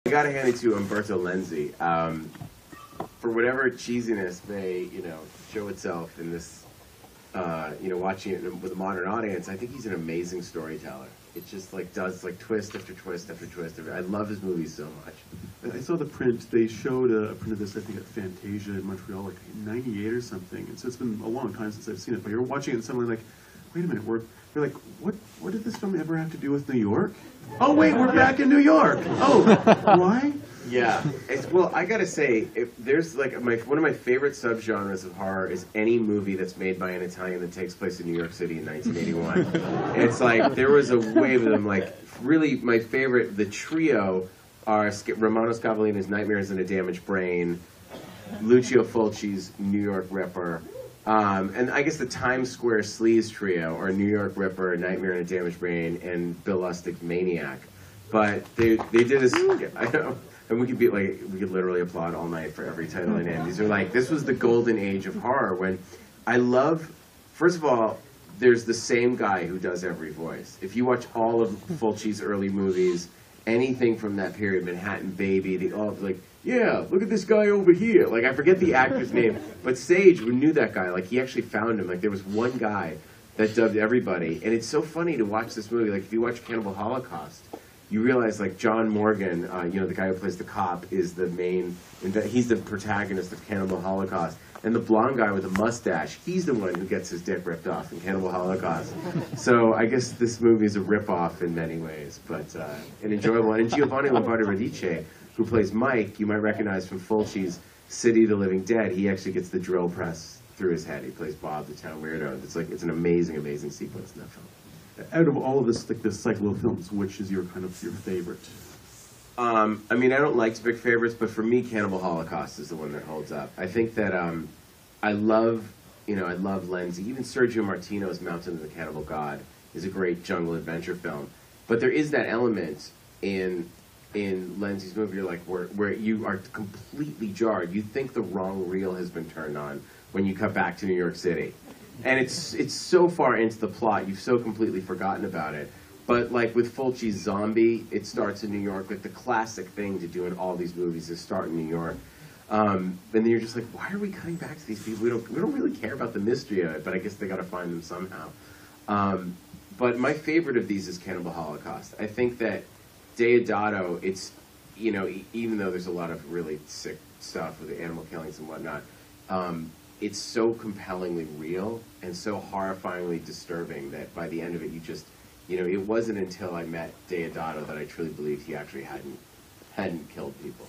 I gotta hand it to Umberto Lenzi. For whatever cheesiness may, show itself in this, watching it with a modern audience, I think he's an amazing storyteller. It just does twist after twist after twist. I love his movies so much. I saw the print. They showed a print of this, I think, at Fantasia in Montreal, like '98 or something. And so it's been a long time since I've seen it. But you're watching it and suddenly wait a minute, you're like, what did this film ever have to do with New York? Oh wait, we're back in New York. Oh, why? Yeah. Well, I gotta say, if there's one of my favorite subgenres of horror is any movie that's made by an Italian that takes place in New York City in 1981. It's there was a wave of them. Really, my favorite, the trio are Romano Scavolina's Nightmares in a Damaged Brain, Lucio Fulci's New York Ripper, and I guess the Times Square Sleaze trio are New York Ripper, Nightmare in a Damaged Brain, and Bill Lustig's Maniac. But they did this. I know. And we could literally applaud all night for every title in it. These are this was the golden age of horror when first of all, there's the same guy who does every voice. If you watch all of Fulci's early movies, anything from that period, Manhattan Baby, yeah, look at this guy over here. I forget the actor's name, but Sage, who knew that guy, he actually found him. There was one guy that dubbed everybody. And it's so funny to watch this movie. If you watch Cannibal Holocaust, you realize John Morgan, the guy who plays the cop, is the main, he's the protagonist of Cannibal Holocaust. And the blonde guy with the mustache, he's the one who gets his dick ripped off in Cannibal Holocaust. So I guess this movie is a rip-off in many ways, but an enjoyable one. And Giovanni Lombardo Radice, who plays Mike, you might recognize from Fulci's City of the Living Dead. He actually gets the drill press through his head. He plays Bob, the town weirdo. It's an amazing, amazing sequence in that film. Out of all of this, this cycle of films, which is your favorite? I don't like to pick favorites, but for me, Cannibal Holocaust is the one that holds up. I think that I love Lenzi. Even Sergio Martino's Mountain of the Cannibal God is a great jungle adventure film. But there is that element in Lenzi's movie where you are completely jarred. You think the wrong reel has been turned on when you cut back to New York City. And it's so far into the plot, you've so completely forgotten about it. But with Fulci's Zombie, it starts in New York. The classic thing to do in all these movies is start in New York. And then you're just why are we cutting back to these people? We don't really care about the mystery of it, but I guess they got to find them somehow. But my favorite of these is Cannibal Holocaust. I think that Deodato, it's even though there's a lot of really sick stuff with the animal killings and whatnot. It's so compellingly real and so horrifyingly disturbing that by the end of it, you just, it wasn't until I met Deodato that I truly believed he actually hadn't killed people.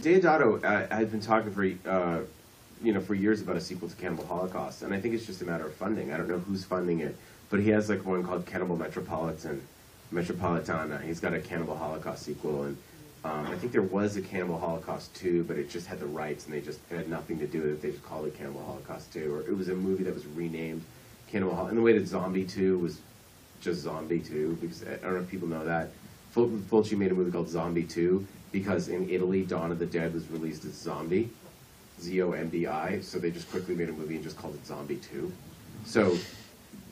Deodato has been talking for years about a sequel to Cannibal Holocaust, and I think it's just a matter of funding. I don't know who's funding it, but he has one called Cannibal Metropolitana. He's got a Cannibal Holocaust sequel, and I think there was a Cannibal Holocaust 2, but it just had the rights, and it had nothing to do with it. They just called it Cannibal Holocaust 2, or it was a movie that was renamed Cannibal Holocaust. And the way that Zombie 2 was just Zombie 2, because I don't know if people know that. Fulci made a movie called Zombie 2, because in Italy, Dawn of the Dead was released as Zombie, Z-O-M-B-I, so they just quickly made a movie and just called it Zombie 2. So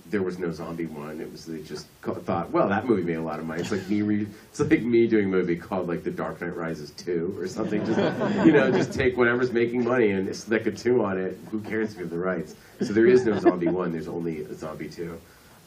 there was no Zombie 1. They just thought, well, that movie made a lot of money. It's like me doing a movie called The Dark Knight Rises 2 or something. Just just take whatever's making money and stick a 2 on it. Who cares if you have the rights? So there is no Zombie 1. There's only a Zombie 2.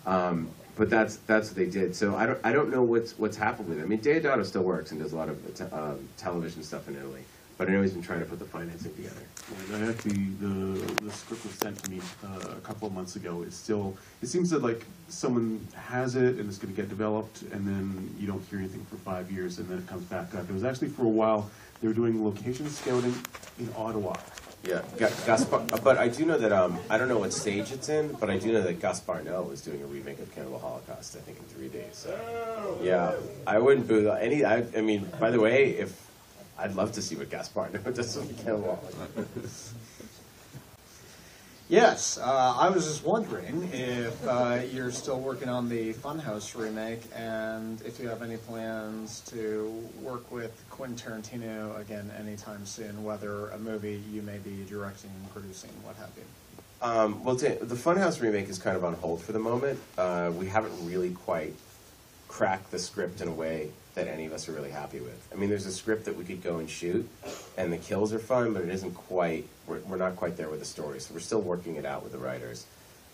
But that's what they did. So I don't know what's happened with it. Deodato still works and does a lot of television stuff in Italy. But I know he's been trying to put the financing together. Well, the script was sent to me a couple of months ago. It seems that someone has it and it's going to get developed, and then you don't hear anything for 5 years, and then it comes back up. It was actually for a while they were doing location scouting in Ottawa. Yeah, Gaspar. But I do know that I don't know what stage it's in, but I do know that Gaspar Noé was doing a remake of Cannibal Holocaust. I think in 3 days. So yeah, I wouldn't boo any. I mean, by the way, I'd love to see what Gaspar Noé does with Cannibal Holocaust. Yes, I was just wondering if you're still working on the Funhouse remake, and if you have any plans to work with Quentin Tarantino again anytime soon, whether a movie you may be directing, producing, what have you. Well, the Funhouse remake is kind of on hold for the moment. We haven't really quite cracked the script in a way that any of us are really happy with. I mean, there's a script that we could go and shoot, and the kills are fun, but it isn't quite, we're not quite there with the story, so we're still working it out with the writers.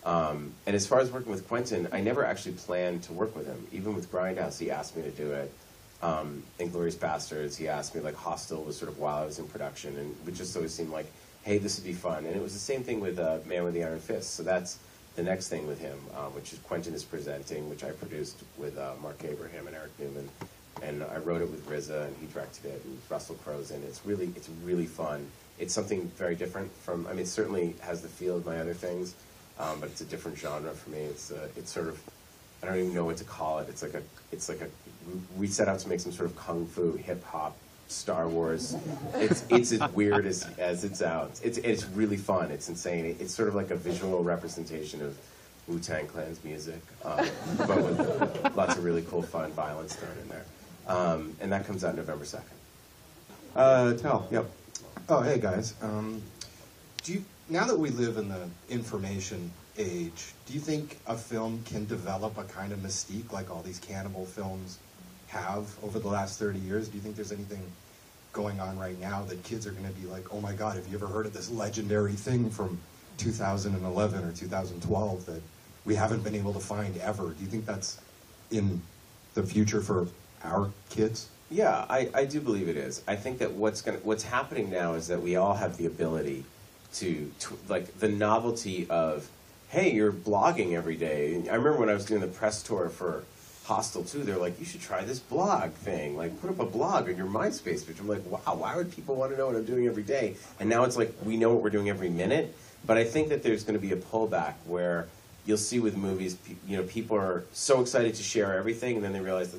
And as far as working with Quentin, I never actually planned to work with him. Even with Grindhouse, he asked me to do it. Inglourious Bastards, he asked me, like, Hostel was sort of while I was in production, and it just always seemed like, hey, this would be fun. And it was the same thing with Man with the Iron Fist, so that's the next thing with him, which is Quentin is presenting, which I produced with Mark Abraham and Eric Newman. And I wrote it with RZA, and he directed it, and Russell Crowe's in it. It's really fun. It's something very different from, I mean, it certainly has the feel of my other things, but it's a different genre for me. It's sort of, I don't even know what to call it. It's like a, we set out to make some sort of kung fu, hip hop, Star Wars. It's as weird as it sounds. It's really fun. It's insane. It's sort of like a visual representation of Wu-Tang Clan's music, but with lots of really cool, fun violence thrown in there. And that comes out November 2nd. Tell, yep. Oh, hey guys. Now that we live in the information age, do you think a film can develop a kind of mystique like all these cannibal films have over the last 30 years? Do you think there's anything going on right now that kids are going to be like, oh my God, have you ever heard of this legendary thing from 2011 or 2012 that we haven't been able to find ever? Do you think that's in the future for our kids? Yeah, I do believe it is. I think that what's happening now is that we all have the ability to like the novelty of, hey, you're blogging every day. I remember when I was doing the press tour for HOSTEL 2, they're like, you should try this blog thing. Like, put up a blog on your MySpace page. I'm like, wow, why would people want to know what I'm doing every day? And now it's like, we know what we're doing every minute. But I think that there's going to be a pullback where you'll see with movies, you know, people are so excited to share everything, and then they realize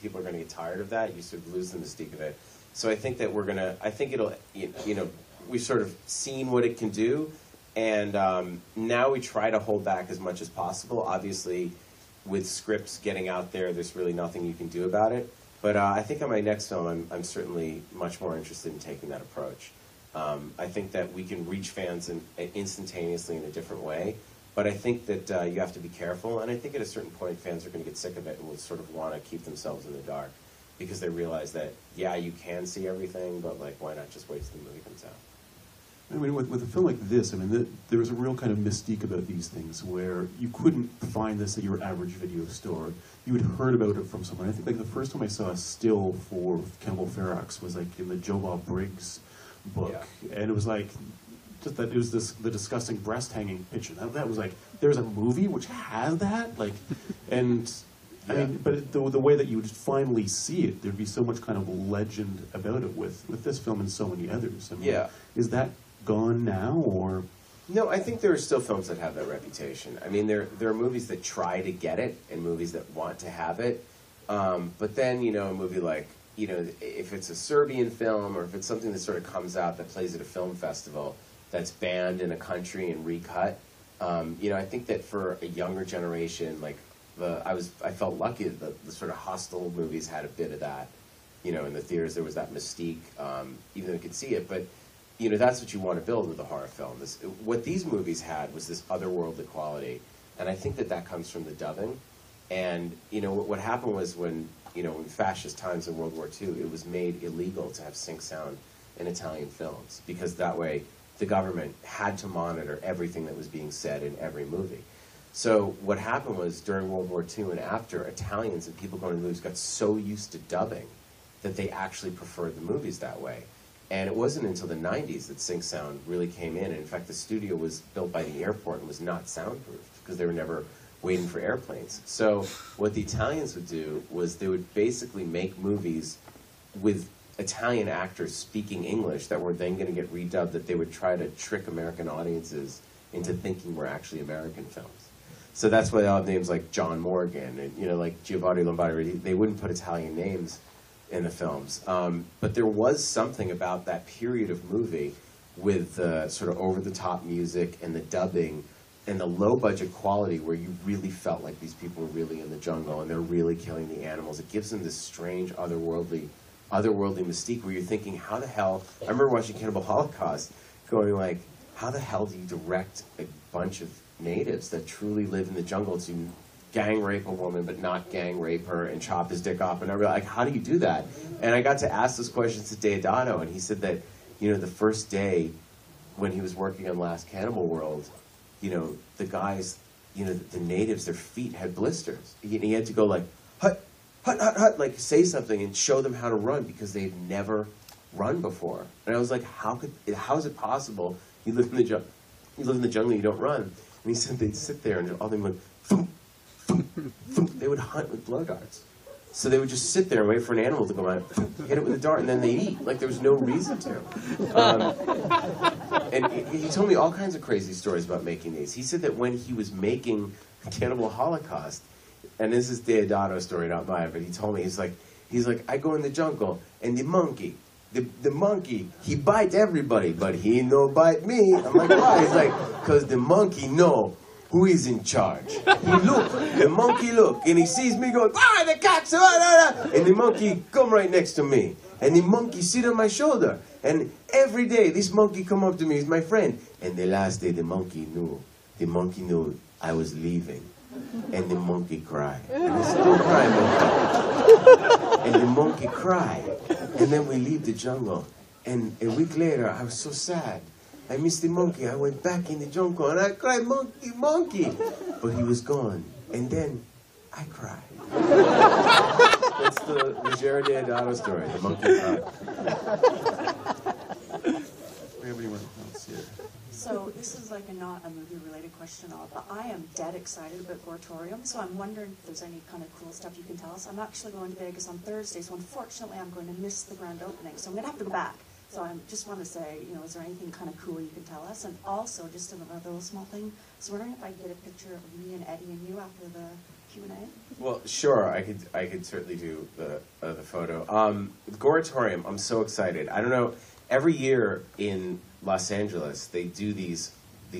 people are going to get tired of that. You sort of lose the mystique of it. So I think that I think it'll, you know, we've sort of seen what it can do, and now we try to hold back as much as possible. Obviously, with scripts getting out there, there's really nothing you can do about it. But I think on my next film, I'm certainly much more interested in taking that approach. I think that we can reach fans instantaneously in a different way. But I think that you have to be careful, and I think at a certain point fans are going to get sick of it and will sort of want to keep themselves in the dark because they realize that, yeah, you can see everything, but like, why not just wait till the movie comes out? I mean, with a film like this, I mean, there was a real kind of mystique about these things where you couldn't find this at your average video store. You had heard about it from someone. I think like the first time I saw a still for Cannibal Ferox was like in the Joe Bob Briggs book, yeah. And it was like, just that it was the disgusting breast hanging picture. That was like, there's a movie which has that? Like, and yeah. I mean, but the way that you would finally see it, there'd be so much kind of legend about it with this film and so many others. I mean, yeah. Is that gone now, or? No, I think there are still films that have that reputation. I mean, there are movies that try to get it and movies that want to have it. But then, you know, a movie like, you know, if it's a Serbian film or if it's something that sort of comes out that plays at a film festival that's banned in a country and recut, you know, I think that for a younger generation, like, I felt lucky that the sort of Hostel movies had a bit of that. You know, in the theaters there was that mystique, even though you could see it, but you know, that's what you want to build with a horror film. What these movies had was this otherworldly quality, and I think that comes from the dubbing. And you know, what happened was when, you know, in fascist times in World War II, it was made illegal to have sync sound in Italian films because that way the government had to monitor everything that was being said in every movie. So what happened was during World War II and after, Italians and people going to the movies got so used to dubbing that they actually preferred the movies that way. And it wasn't until the 90s that sync sound really came in. And in fact, the studio was built by the airport and was not soundproofed because they were never waiting for airplanes. So what the Italians would do was they would basically make movies with Italian actors speaking English that were then going to get redubbed, that they would try to trick American audiences into thinking were actually American films. So that's why they all have names like John Morgan and, you know, like Giovanni Lombardi. They wouldn't put Italian names in the films. But there was something about that period of movie with the sort of over-the-top music and the dubbing and the low-budget quality where you really felt like these people were really in the jungle and they're really killing the animals. It gives them this strange, otherworldly mystique where you're thinking, how the hell... I remember watching Cannibal Holocaust going like, how the hell do you direct a bunch of natives that truly live in the jungle to gang rape a woman but not gang rape her and chop his dick off. And I realized, like, how do you do that? And I got to ask those questions to Deodato, and he said that, you know, the first day when he was working on Last Cannibal World, you know, the guys, you know, the natives, their feet had blisters. He had to go like, hut, hut, hut, hut, like say something and show them how to run because they'd never run before. And I was like, how is it possible you live in the jungle, and you don't run? And he said they'd sit there and all they went, thump, thump, thump. They would hunt with blow darts. So they would just sit there and wait for an animal to come out, hit it with a dart, and then they'd eat. Like there was no reason to. And he told me all kinds of crazy stories about making these. He said that when he was making Cannibal Holocaust, and this is Deodato's story, not mine, but he told me, he's like, I go in the jungle, and the monkey, he bite everybody, but he no bite me. I'm like, why? He's like, because the monkey know who is in charge. The monkey look, and he sees me going, the cat's, and the monkey come right next to me. And the monkey sit on my shoulder. And every day, this monkey come up to me, he's my friend. And the last day, the monkey knew I was leaving. And the monkey cried. And I said, don't cry, monkey. And the monkey cried. And then we leave the jungle. And a week later, I was so sad. I missed the monkey. I went back in the jungle and I cried, monkey, monkey. But he was gone. And then I cried. That's the Ruggiero Deodato story, the monkey cried. We have anyone else here? So this is like not a movie-related question at all, but I am dead excited about Squartatorium, so I'm wondering if there's any kind of cool stuff you can tell us. I'm actually going to Vegas on Thursday, so unfortunately I'm going to miss the grand opening, so I'm going to have to go back. So I just want to say, you know, is there anything kind of cool you can tell us? And also, just another little small thing, I was wondering if I could get a picture of me and Eddie and you after the Q&A? Well, sure, I could certainly do the photo. The Squartatorium, I'm so excited. I don't know, every year in Los Angeles, they do these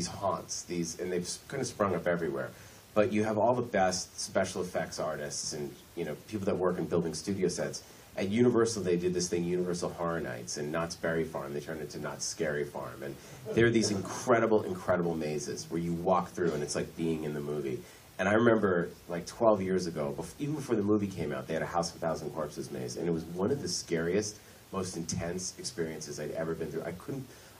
haunts, and they've kind of sprung up everywhere. But you have all the best special effects artists and, you know, people that work in building studio sets. At Universal, they did this thing, Universal Horror Nights, and Knott's Berry Farm. They turned it to Knott's Scary Farm. And there are these incredible, incredible mazes where you walk through and it's like being in the movie. And I remember, like 12 years ago, even before the movie came out, they had a House of 1,000 Corpses maze. And it was one of the scariest, most intense experiences I'd ever been through.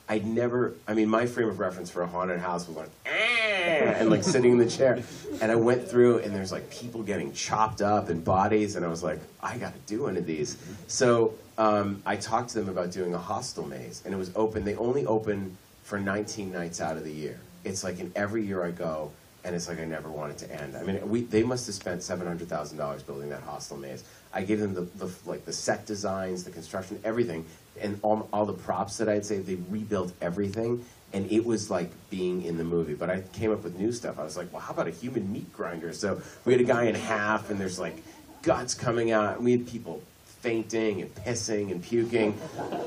I mean, my frame of reference for a haunted house was like, and like sitting in the chair. And I went through, and there's like people getting chopped up and bodies, and I was like, I gotta do one of these. So I talked to them about doing a hostel maze, and it was open. They only open for 19 nights out of the year. It's like in every year I go, and it's like I never want it to end. I mean, they must have spent $700,000 building that hostel maze. I gave them the set designs, the construction, everything, and all the props that I'd saved. They rebuilt everything, and it was like being in the movie. But I came up with new stuff. I was like, well, how about a human meat grinder? So we had a guy in half, and there's like guts coming out, and we had people fainting and pissing and puking.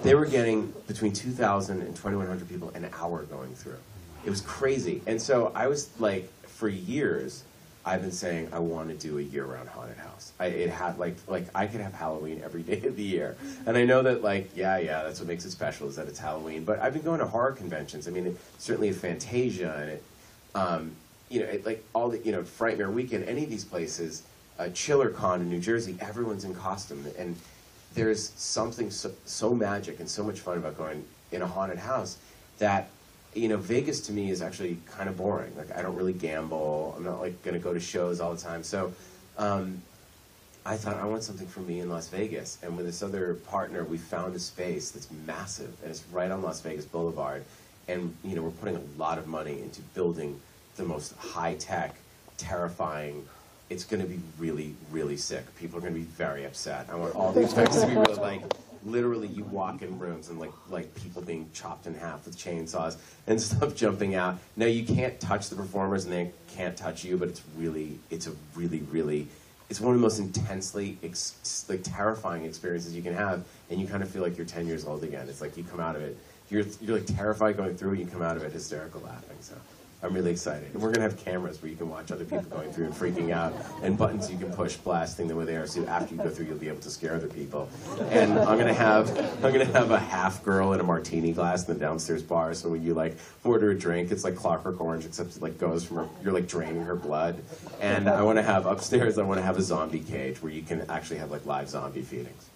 They were getting between 2,000 and 2,100 people an hour going through. It was crazy. And so I was like, for years, I've been saying I want to do a year-round haunted house. It had like I could have Halloween every day of the year, and I know that yeah, that's what makes it special is that it's Halloween. But I've been going to horror conventions. I mean, certainly at Fantasia and like all the Frightmare Weekend, any of these places, ChillerCon in New Jersey, everyone's in costume, and there's something so magic and so much fun about going in a haunted house that. Vegas to me is actually kind of boring. Like, I don't really gamble. I'm not, like, going to go to shows all the time. So I thought, I want something for me in Las Vegas. And with this other partner, we found a space that's massive, and it's right on Las Vegas Boulevard. And, we're putting a lot of money into building the most high-tech, terrifying. It's going to be really, really sick. People are going to be very upset. I want all the effects to be really, like... Literally, you walk in rooms and like people being chopped in half with chainsaws and stuff jumping out. Now you can't touch the performers and they can't touch you, but it's one of the most intensely terrifying experiences you can have, and you kind of feel like you're 10 years old again. It's like you come out of it, you're like terrified going through it, you come out of it hysterical laughing. So I'm really excited. And we're going to have cameras where you can watch other people going through and freaking out, and buttons you can push blasting them with air, so after you go through, you'll be able to scare other people. And I'm going to have a half girl in a martini glass in the downstairs bar, so when you like order a drink, it's like Clockwork Orange, except it like goes from her, you're like draining her blood. And I want to have upstairs, I want to have a zombie cage where you can actually have like live zombie feedings.